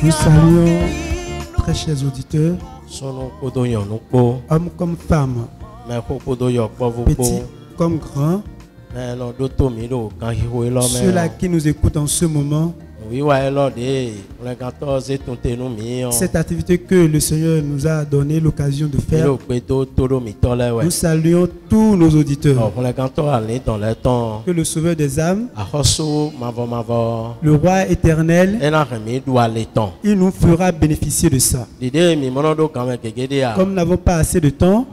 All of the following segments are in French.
Nous saluons, très chers auditeurs, hommes comme femmes, petits comme grands, ceux-là qui nous écoutent en ce moment. Cette activité que le Seigneur nous a donné l'occasion de faire, nous saluons tous nos auditeurs. Que le Sauveur des âmes, le Roi éternel, il nous fera bénéficier de ça. Comme nous n'avons pas assez de temps,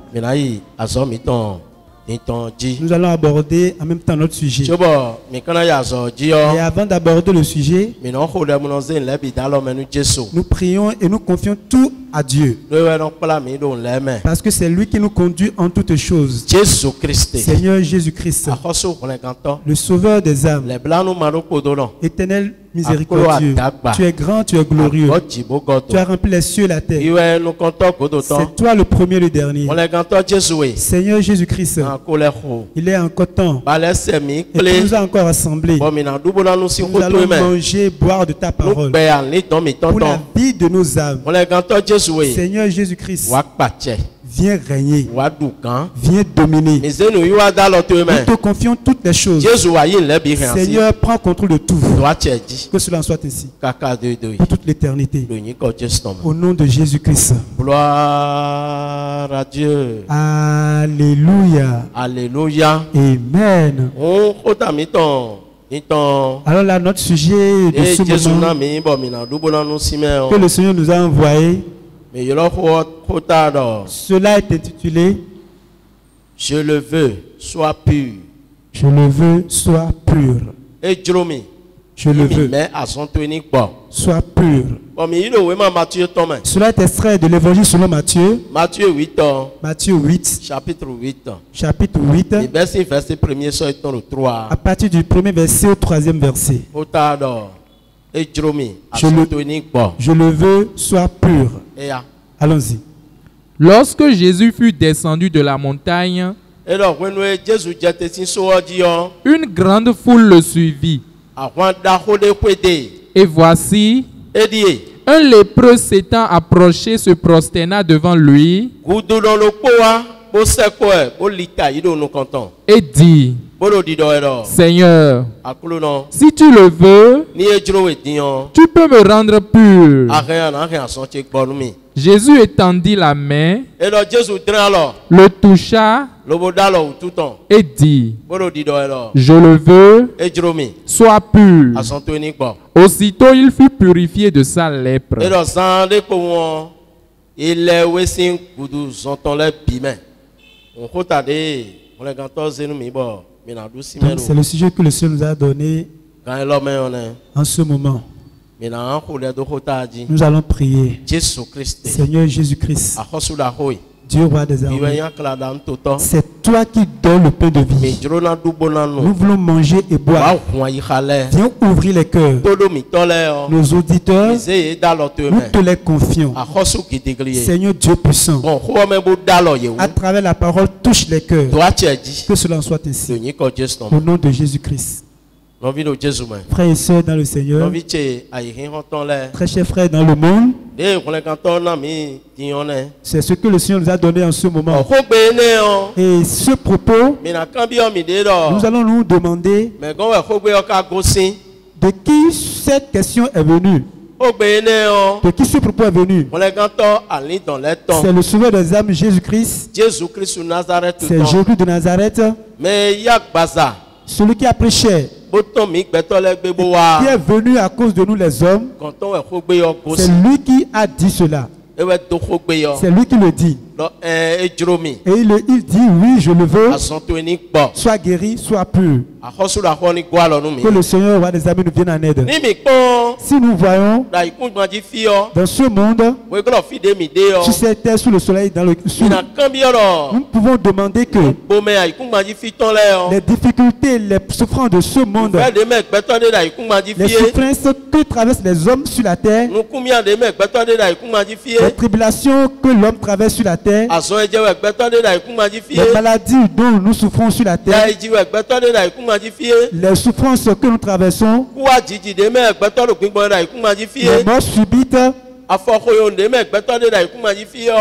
nous allons aborder en même temps notre sujet. Et avant d'aborder le sujet, nous prions et nous confions tout à Dieu. Parce que c'est lui qui nous conduit en toutes choses. Seigneur Jésus-Christ, le Sauveur des âmes, éternel miséricordieux, tu es grand, tu es glorieux, tu as rempli les cieux et la terre. C'est toi le premier et le dernier. Seigneur Jésus-Christ, il est encore temps et tu nous as encore rassemblés. Nous allons manger, boire de ta parole pour la vie de nos âmes. Seigneur Jésus-Christ, viens régner, viens dominer. Nous te confions toutes les choses. Seigneur, prends contrôle de tout. Que cela en soit ainsi pour toute l'éternité. Au nom de Jésus-Christ. Gloire à Dieu. Alléluia. Alléluia. Amen. Alors là, notre sujet de ce moment que le Seigneur nous a envoyé, cela est intitulé Je le veux, sois pur. Je le veux, sois pur. Je le veux, sois pur. Cela est extrait de l'évangile selon Matthieu. Matthieu 8. Chapitre 8. Chapitre 8. À partir du premier verset au troisième verset. Je le veux, sois pur. Allons-y. Lorsque Jésus fut descendu de la montagne, une grande foule le suivit. Et voici, un lépreux s'étant approché se prosterna devant lui et dit: Seigneur, si tu le veux, tu peux me rendre pur. Jésus étendit la main, le toucha et dit: Je le veux, sois pur. Aussitôt il fut purifié de sa lèpre. C'est le sujet que le Seigneur nous a donné en ce moment. Nous allons prier. Seigneur Jésus-Christ, Dieu roi des armées, c'est toi qui donnes le pain de vie. Nous voulons manger et boire. Viens ouvrir les cœurs. Nos auditeurs, nous te les confions. Seigneur Dieu puissant, à travers la parole, touche les cœurs. Que cela en soit ainsi. Au nom de Jésus-Christ. Frères et sœurs dans le Seigneur, très chers frères dans le monde, c'est ce que le Seigneur nous a donné en ce moment. Et ce propos, nous allons nous demander de qui cette question est venue. De qui ce propos est venu? C'est le Sauveur des âmes, Jésus-Christ. C'est Jésus de Nazareth. Celui qui a pris chair, qui est venu à cause de nous les hommes. C'est lui qui a dit cela. C'est lui qui le dit. Et il dit: oui, je le veux. Sois guéri, sois pur. Que le Seigneur roi des amis nous vienne en aide. Si nous voyons dans ce monde, sur cette terre, sous le soleil, dans le sud, nous pouvons demander que les difficultés, les souffrances de ce monde, les souffrances que traversent les hommes sur la terre, les tribulations que l'homme traverse sur la terre, terre, les maladies dont nous souffrons sur la terre, les souffrances que nous traversons, les morts subites,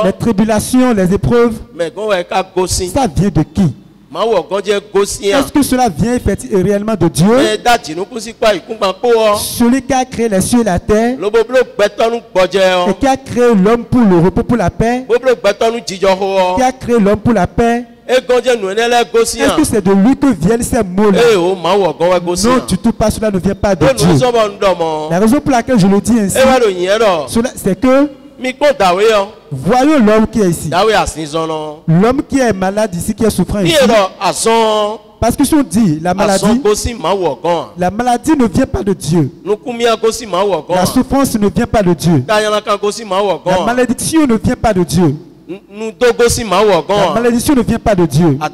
les tribulations, les épreuves, ça vient de qui? Est-ce que cela vient réellement de Dieu? Celui qui a créé les cieux et la terre et qui a créé l'homme pour le repos, pour la paix, qui a créé l'homme pour la paix. Est-ce que c'est de lui que viennent ces mots-là? Non, du tout pas, cela ne vient pas de Dieu. La raison pour laquelle je le dis ainsi, c'est que voyons l'homme qui est ici. L'homme qui est malade ici, qui est souffrant ici. Parce que si on dit la maladie ne vient pas de Dieu. La souffrance ne vient pas de Dieu. La malédiction ne vient pas de Dieu. La malédiction ne vient pas de Dieu. Les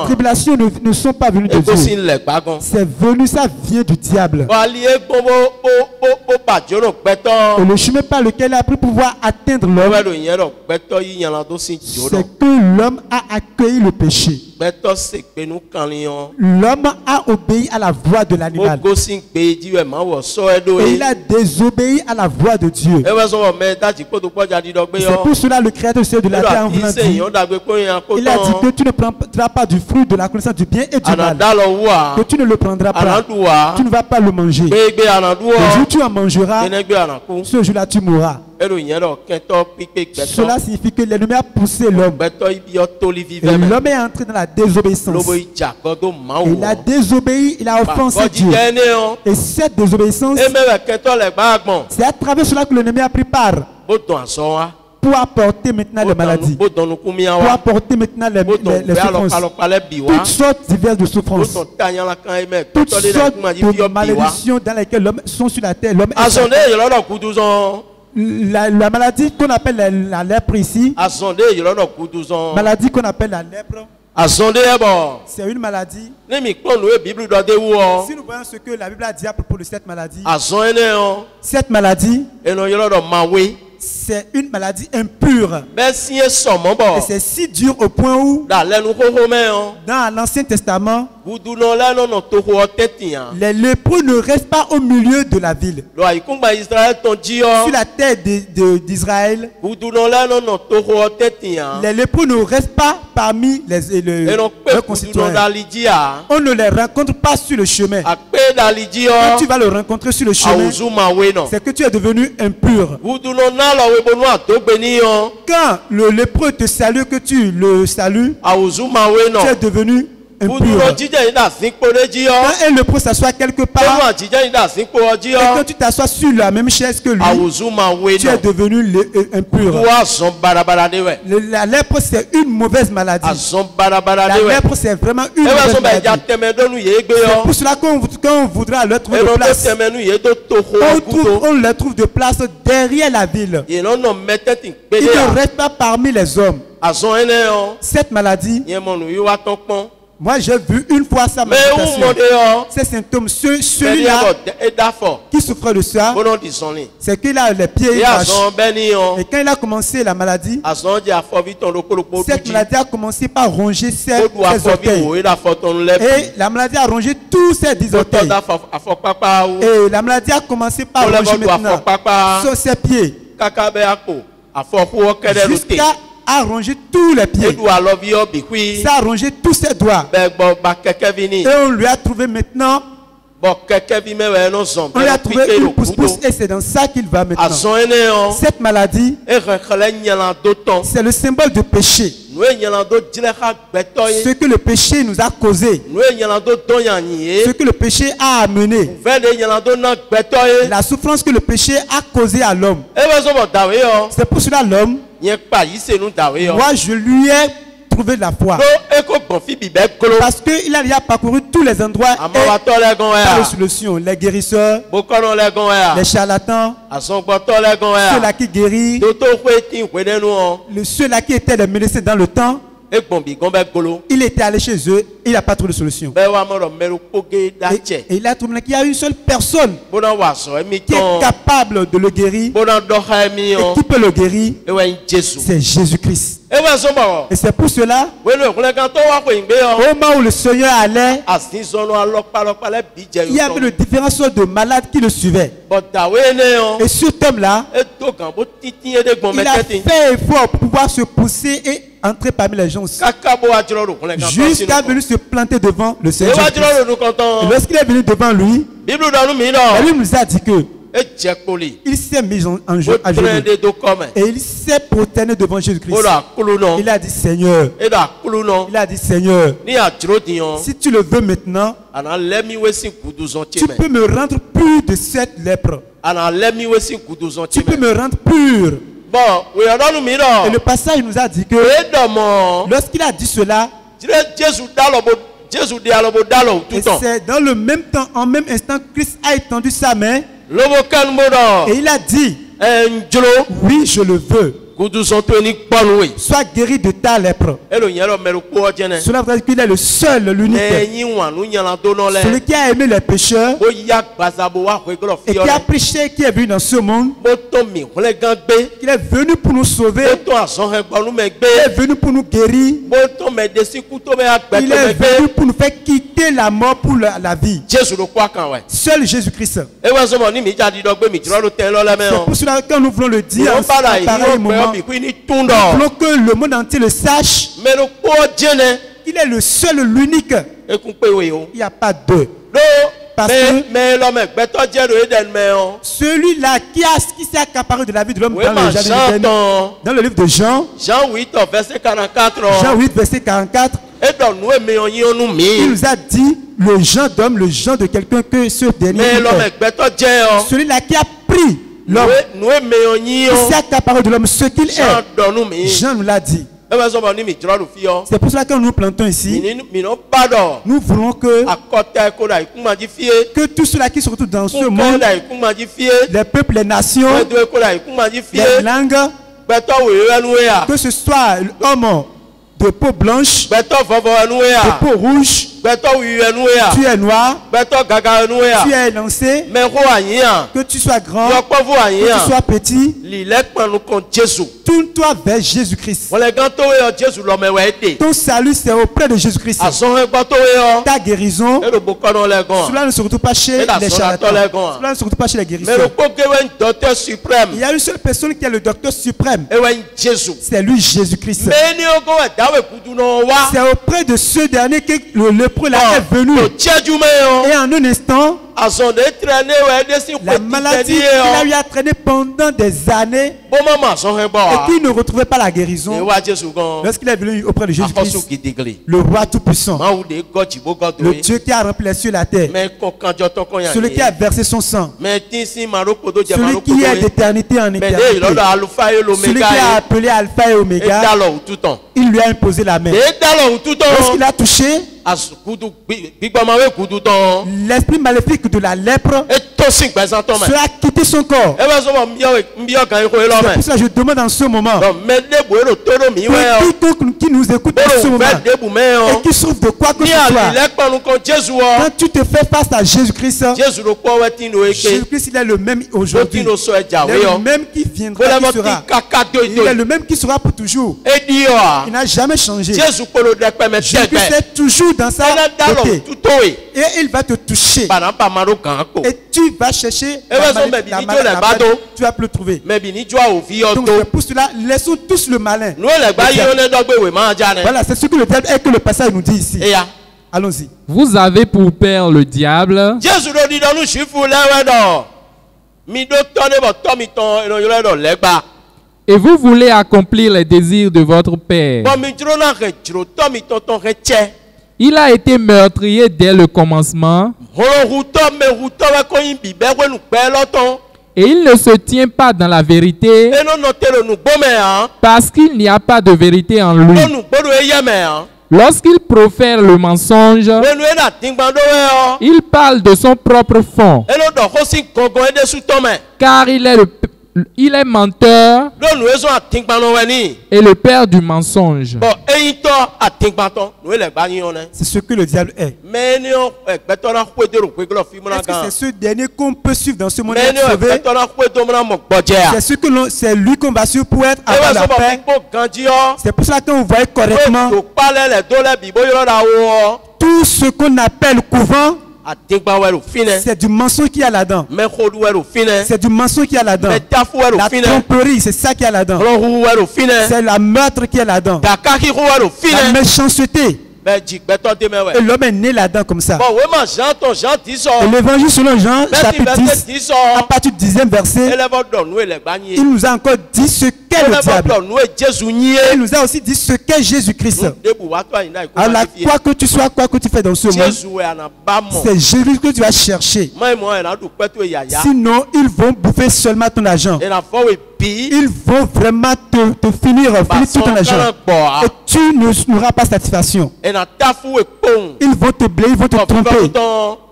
tribulations ne sont pas venues de Dieu. C'est venu, ça vient du diable. Et le chemin par lequel il a pris pour pouvoir atteindre l'homme, c'est que l'homme a accueilli le péché. L'homme a obéi à la voix de l'animal. Et il a désobéi à la voix de Dieu. C'est pour cela le Créateur de la terre dit, il a dit que tu ne prendras pas du fruit de la connaissance du bien et du mal. Que tu ne le prendras pas. Tu ne vas pas le manger. Le jour où tu en mangeras, ce jour-là tu mourras. Cela signifie que l'ennemi a poussé l'homme. Et l'homme est entré dans la désobéissance. Il a désobéi, il a offensé Dieu. Et cette désobéissance, c'est à travers cela que l'ennemi a pris part pour apporter maintenant les maladies, pour apporter maintenant les souffrances, toutes sortes diverses de souffrances, toutes sortes de malédictions dans lesquelles l'homme sont sur la terre. L'homme la maladie qu'on appelle la lèpre ici, maladie qu'on appelle la lèpre, c'est une maladie. Si nous voyons ce que la Bible a dit à propos de cette maladie, cette maladie, c'est une maladie impure. Et c'est si dur au point où, dans l'Ancien Testament, les lépreux ne restent pas au milieu de la ville. Sur la terre d'Israël, les lépreux ne restent pas parmi leurs concitoyens. On ne les rencontre pas sur le chemin. Quand tu vas le rencontrer sur le chemin, c'est que tu es devenu impur. Quand le lépreux te salue, que tu le salues, tu es devenu impur. Quand un lépreux s'assoit quelque part, et quand tu t'assois sur la même chaise que lui, tu es devenu impur. La lèpre, c'est une mauvaise maladie. La lèpre, c'est vraiment une mauvaise maladie. C'est pour cela quand on voudra leur trouver de place, on les trouve de place derrière la ville. Ils ne restent pas parmi les hommes. Cette maladie, moi j'ai vu une fois sa manifestation. Ces symptômes, celui-là qui souffrait de ça, c'est qu'il a les pieds vaches. Et quand il a commencé la maladie, cette maladie a commencé par ronger ses orteils. Et la maladie a rongé tous ses 10 orteils. Et la maladie a commencé par ronger maintenant sur ses pieds. Jusqu'à a rongé tous les pieds. Ça a rongé tous ses doigts. Et on lui a trouvé maintenant. On lui a trouvé une pousse-pousse et c'est dans ça qu'il va maintenant. Cette maladie, c'est le symbole du péché. Ce que le péché nous a causé, ce que le péché a amené, la souffrance que le péché a causé à l'homme. C'est pour cela l'homme, moi je lui ai trouvé de la foi. Parce qu'il a déjà parcouru tous les endroits et pas de solution. Les guérisseurs, les charlatans, ceux-là qui guérissent, ceux-là qui étaient les médecins dans le temps. il était allé chez eux et il n'a pas trouvé de solution. Et il a trouvé qu'il y a une seule personne qui est capable de le guérir et qui peut le guérir. C'est Jésus-Christ. Et c'est pour cela, au moment où le Seigneur allait, il y avait de différentes sortes de malades qui le suivaient. Et cet homme-là, il a fait effort pour pouvoir se pousser et entrer parmi les gens jusqu'à venir se planter devant le Seigneur. Et lorsqu'il est venu devant lui, la Bible nous a dit que il s'est mis en jeu et il s'est prosterné devant Jésus-Christ. Il a dit Seigneur, si tu le veux maintenant, tu peux me rendre pur de cette lèpre. Tu peux me rendre pur. Et le passage nous a dit que lorsqu'il a dit cela, et c'est dans le même temps, en même instant, Christ a étendu sa main et il a dit oui, je le veux. Sois guéri de ta lèpre. Cela veut dire qu'il est le seul, l'unique, celui qui a aimé les pécheurs et qui a prêché, qui est venu dans ce monde, qu'il est venu pour nous sauver, il est venu pour nous guérir, il est venu pour nous faire quitter la mort pour la vie. Seul Jésus-Christ. C'est pour cela que nous voulons le dire en pareil moment. Nous voulons que le monde entier le sache qu'il est le seul, l'unique. Il n'y a pas deux. Parce que celui-là qui s'est accaparé de la vie de l'homme dans le livre de Jean, Jean 8, verset 44, il nous a dit le genre d'homme, le genre de quelqu'un que ce dernier, celui-là qui a pris l'homme, il s'est accaparé de l'homme ce qu'il est. Jean nous l'a dit. C'est pour cela que nous nous plantons ici. Nous voulons que tous ceux-là qui se retrouvent dans ce monde, les peuples, les nations, les langues, que ce soit l'homme de peau blanche, de peau rouge, tu es noir, tu es élancé, que tu sois grand, que tu sois petit, tourne-toi vers Jésus-Christ. Ton salut c'est auprès de Jésus-Christ. Ta guérison, cela ne se retrouve pas chez les charlatans, cela ne se retrouve pas chez les guérisseurs. Il y a une seule personne qui est le docteur suprême, c'est lui Jésus-Christ. C'est auprès de ce dernier que le lépreux là est venu. Et en un instant, la maladie qu'il a eu à traîner pendant des années et qu'il ne retrouvait pas la guérison, lorsqu'il est venu auprès de Jésus-Christ, le roi tout-puissant, le Dieu qui a rempli les cieux et la terre, celui qui a versé son sang, celui qui est d'éternité en éternité, celui qui a appelé Alpha et Oméga, il lui a imposé la main. Lorsqu'il a touché, l'esprit maléfique de la lèpre, cela a quitté son corps. C'est pour ça que je demande en ce moment que quiconque qui nous écoute en ce moment et qui souffre de quoi que ce soit, quand tu te fais face à Jésus-Christ, Jésus-Christ il est le même aujourd'hui, il est le même qui viendra, qui sera, il est le même qui sera pour toujours. Il n'a jamais changé. Jésus-Christ est toujours dans sa beauté et il va te toucher et tu vas chercher la maladie, tu vas plus le trouver. Donc pour cela, laissons tous le malin. Voilà, c'est ce que le diable et que le passage nous dit ici. Allons-y. Vous avez pour père le diable. Et vous voulez accomplir les désirs de votre père. Il a été meurtrier dès le commencement. Et il ne se tient pas dans la vérité parce qu'il n'y a pas de vérité en lui. Lorsqu'il profère le mensonge, il parle de son propre fond, car il est Il est menteur et le père du mensonge. C'est ce que le diable est. Est-ce que c'est ce dernier qu'on peut suivre dans ce monde et être sauvé? C'est lui qu'on va suivre pour être avant la paix. C'est pour ça que vous voyez correctement tout ce qu'on appelle couvent. C'est du mensonge qui a là-dedans. C'est du mensonge qui a là-dedans. La tromperie, c'est ça qui a là-dedans. C'est la meurtre qui est là-dedans. La méchanceté. Et l'homme est né là-dedans comme ça. Et l'évangile selon Jean, chapitre 10, à partir du 10e verset, il nous a encore dit ce qu'est le diable. Il nous a aussi dit ce qu'est Jésus-Christ. Alors quoi que tu sois, quoi que tu fais dans ce monde, c'est Jésus que tu vas chercher. Sinon, ils vont bouffer seulement ton argent. Ils vont vraiment te finir tout ton argent. Et tu n'auras pas satisfaction. Ils vont te blesser, ils vont te tromper.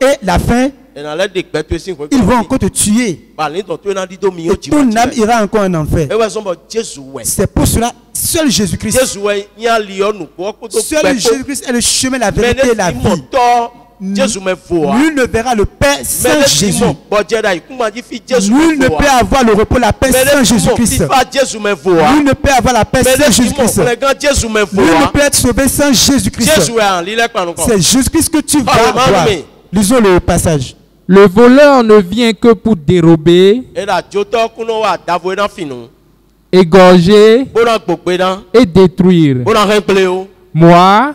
Et la fin, ils vont encore te tuer. Et ton âme ira encore en enfer. C'est pour cela, seul Jésus-Christ. Seul Jésus-Christ est le chemin, la vérité et la vie. Nul ne verra le Père sans Jésus. Nul ne peut avoir le repos, la paix sans Jésus-Christ. Nul ne peut avoir la paix sans Jésus-Christ. Nul ne peut être sauvé sans Jésus-Christ. C'est Jésus-Christ que tu vas voir. Lisons le passage. Le voleur ne vient que pour dérober, égorger et détruire. Moi,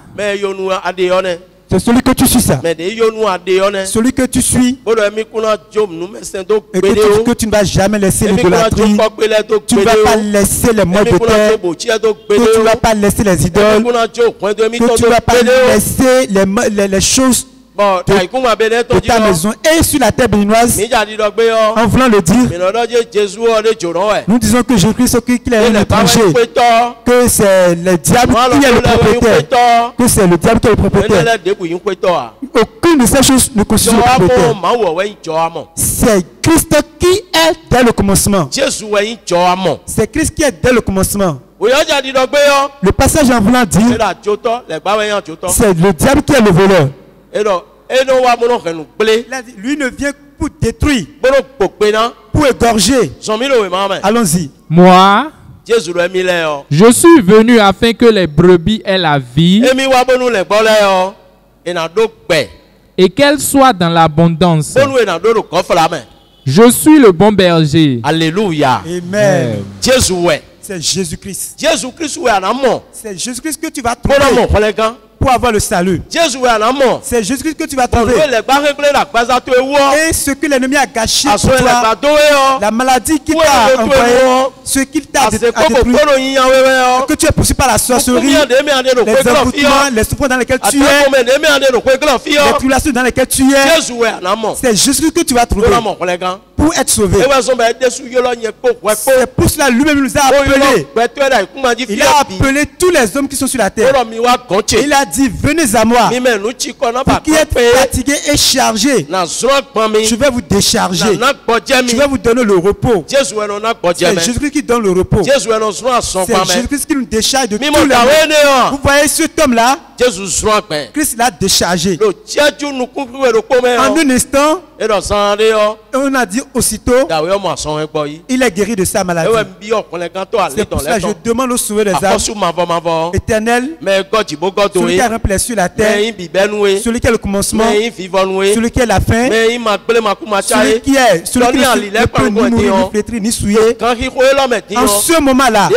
c'est celui que tu suis ça. Celui que tu suis. Et que tu ne vas jamais laisser l'idolâtrie. Tu ne vas pas laisser les mots de terre. Que tu ne vas pas laisser les idoles. Que tu ne vas pas laisser les choses de ta maison et sur la terre béninoise. En voulant le dire, nous disons que Jésus-Christ qu'il est un étranger, que c'est le diable qui est le propriétaire, que c'est le diable qui est le propriétaire. Aucune de ces choses ne constitue le propriétaire. C'est Christ qui est dès le commencement. C'est Christ qui est dès le commencement. Le passage en voulant dire, c'est le diable qui est le voleur. Lui ne vient pour détruire, pour égorger. Allons-y. Moi, je suis venu afin que les brebis aient la vie et qu'elles soient dans l'abondance. Je suis le bon berger. Alléluia. Amen. C'est Jésus-Christ. C'est Jésus-Christ que tu vas trouver pour avoir le salut. C'est Jésus-Christ que tu vas trouver. Et ce que l'ennemi a gâché pour toi, la maladie qu'il t'a envoyé, ce qu'il t'a détruit, que tu es poussé par la sorcellerie, les envoûtements, les souffrances dans lesquelles tu es, les tribulations dans lesquelles tu es, c'est Jésus que tu vas trouver pour être sauvé. C'est pour cela lui-même nous a appelés. Il a appelé tous les hommes qui sont sur la terre. Il a dit, venez à moi, vous qui êtes fatigués et chargés, je vais vous décharger, je vais vous donner le repos. C'est Jésus-Christ qui donne le repos. C'est Jésus-Christ qui nous décharge de tous les maux. Vous voyez cet homme-là, Christ l'a déchargé. En un instant, on a dit aussitôt, il est guéri de sa maladie. C'est pour cela que je demande au Sauveur des âmes, Éternel, celui qui a rempli sur la terre, celui qui est le commencement, celui qui est la fin, celui qui ne peut ni mourir, ni flétrir, ni souiller. En ce moment-là,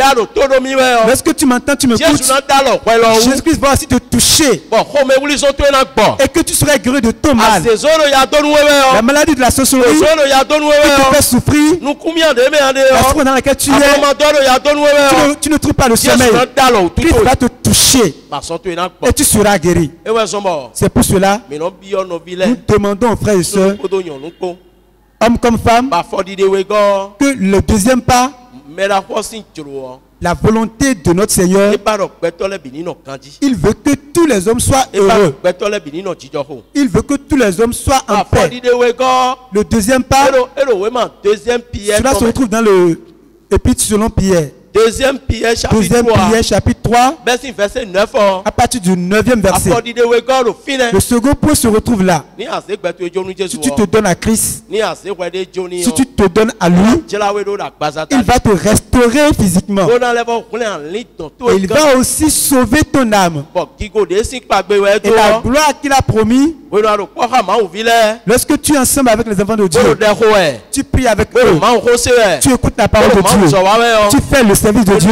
lorsque tu m'entends, tu me écoutes, Jésus-Christ va aussi te toucher et que tu seras guéri de ton mal. La maladie de la sorcellerie qui te fait souffrir, la souffrance dans laquelle tu es, tu ne trouves pas le sommeil. Christ va te toucher et tu seras guéri. C'est pour cela nous demandons aux frères et sœurs, hommes comme femmes, que le deuxième pas La volonté de notre Seigneur, il veut que tous les hommes soient heureux. Il veut que tous les hommes soient en paix. Le deuxième pas, cela se retrouve dans le Épître selon Pierre. Deuxième Pierre chapitre 3, verset 9. À partir du 9e verset. Le second point se retrouve là. Si tu te donnes à Christ, si tu te donnes à lui, il va te restaurer physiquement. Et il va aussi sauver ton âme. Et la gloire qu'il a promis, lorsque tu es ensemble avec les enfants de Dieu, tu pries avec eux, tu écoutes la parole de Dieu, tu fais le service de Dieu,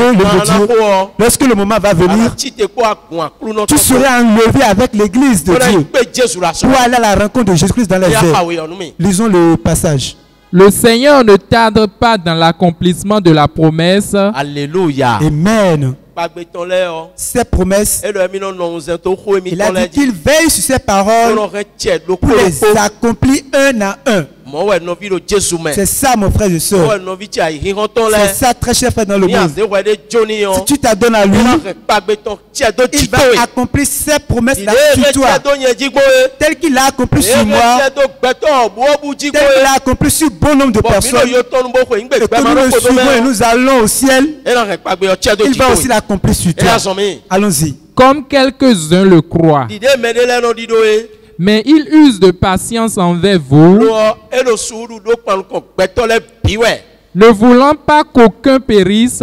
lorsque le moment va venir, tu seras enlevé avec l'église de Dieu pour aller à la rencontre de Jésus-Christ dans les airs. Lisons le passage. Le Seigneur ne tarde pas dans l'accomplissement de la promesse. Alléluia. Amen. Ces promesses, il a dit qu'il veille sur ces paroles pour les accomplir un à un. C'est ça, mon frère et soeur. C'est ça, très cher frère dans le monde. Si tu t'adonnes à lui, il va accomplir ses promesses-là sur toi, tel qu'il a accompli sur moi, tel qu'il a accompli sur bon nombre de personnes. Et que nous le suivons et nous allons au ciel, il va aussi l'accomplir sur toi. Allons-y. Comme quelques-uns le croient, mais il use de patience envers vous, ne voulant pas qu'aucun périsse,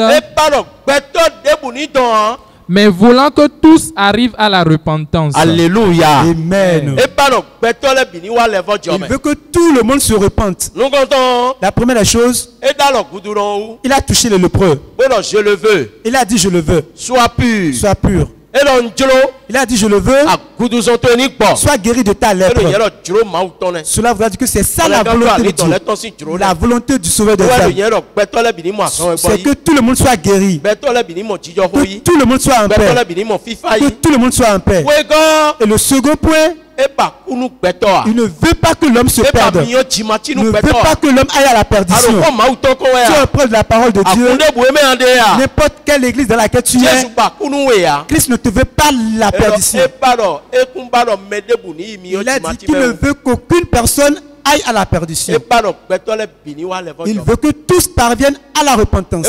mais voulant que tous arrivent à la repentance. Alléluia. Amen. Il veut que tout le monde se repente. La première chose, il a touché le lépreux. Je le veux. Il a dit je le veux. Sois pur. Sois pur. Il a dit je le veux. Sois guéri de ta lèpre. Cela voudra dire que c'est ça la volonté de Dieu. La volonté du Sauveur des âmes. C'est que tout le monde soit guéri. Que tout le monde soit en paix. Que tout le monde soit en paix. Et le second point, il ne veut pas que l'homme se perde. Il ne veut pas que l'homme aille à la perdition. Tu reprends la parole de Dieu. N'importe quelle église dans laquelle tu es, Christ ne te veut pas la perdition. Il a dit qu'il ne veut qu'aucune personne aille à la perdition. Il veut que tous parviennent à la repentance.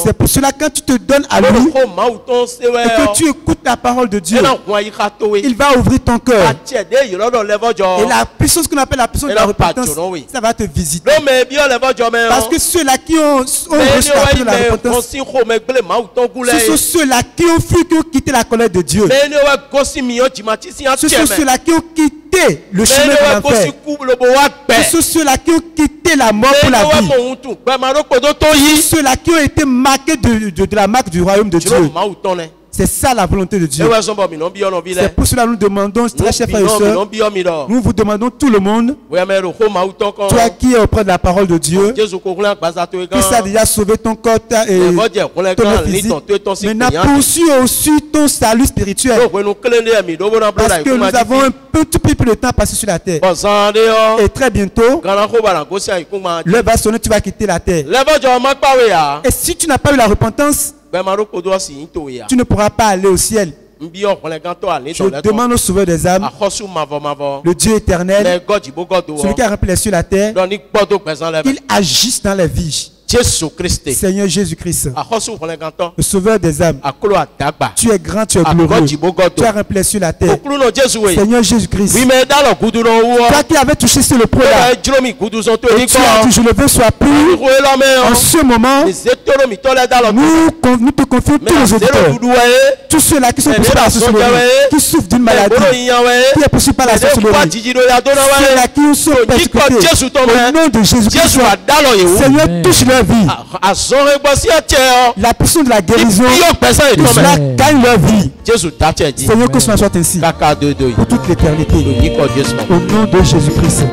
C'est pour cela quand tu te donnes à lui et que tu écoutes la parole de Dieu, il va ouvrir ton cœur. Et la puissance qu'on appelle la puissance de la repentance, ça va te visiter. Parce que ceux-là qui ont reçu la puissance de la repentance, ce sont ceux-là qui ont fui, qui ont quitté la colère de Dieu. Ce sont ceux-là qui ont quitté le chemin de l'enfer. Ce sont ceux-là qui ont quitté la mort pour la vie. Ceux-là qui ont été marqués de la marque du royaume de Dieu. C'est ça la volonté de Dieu. C'est pour cela que nous demandons, très chers frères et sœurs, nous vous demandons tout le monde, toi qui es auprès de la parole de Dieu, qui ça a déjà sauvé ton corps et ton physique, maintenant poursuis aussi ton salut spirituel. Parce que nous avons un tout petit peu de temps à passer sur la terre. Et très bientôt, l'heure va sonner, tu vas quitter la terre. Et si tu n'as pas eu la repentance, tu ne pourras pas aller au ciel. Je demande au Sauveur des âmes, le Dieu éternel, celui qui a rempli les cieux et la terre, qu'il agisse dans les vies. Seigneur Jésus-Christ, le Sauveur des âmes, tu es grand, tu es glorieux, tu as rempli les cieux et la terre. Seigneur Jésus-Christ, toi qui avais touché sur le preux là, et tu as dit je le veux soit pur. En ce moment, nous te confions tous les auditeurs, tous ceux-là qui sont poussés par la sorcellerie, qui souffrent d'une maladie, qui est poussé par la sorcellerie, ceux-là qui sont persécutés, au nom de Jésus-Christ, Seigneur, touche leur vie. La puissance de la guérison, cela gagne leur vie. Seigneur, que cela soit ainsi pour toute l'éternité. Au nom de Jésus-Christ.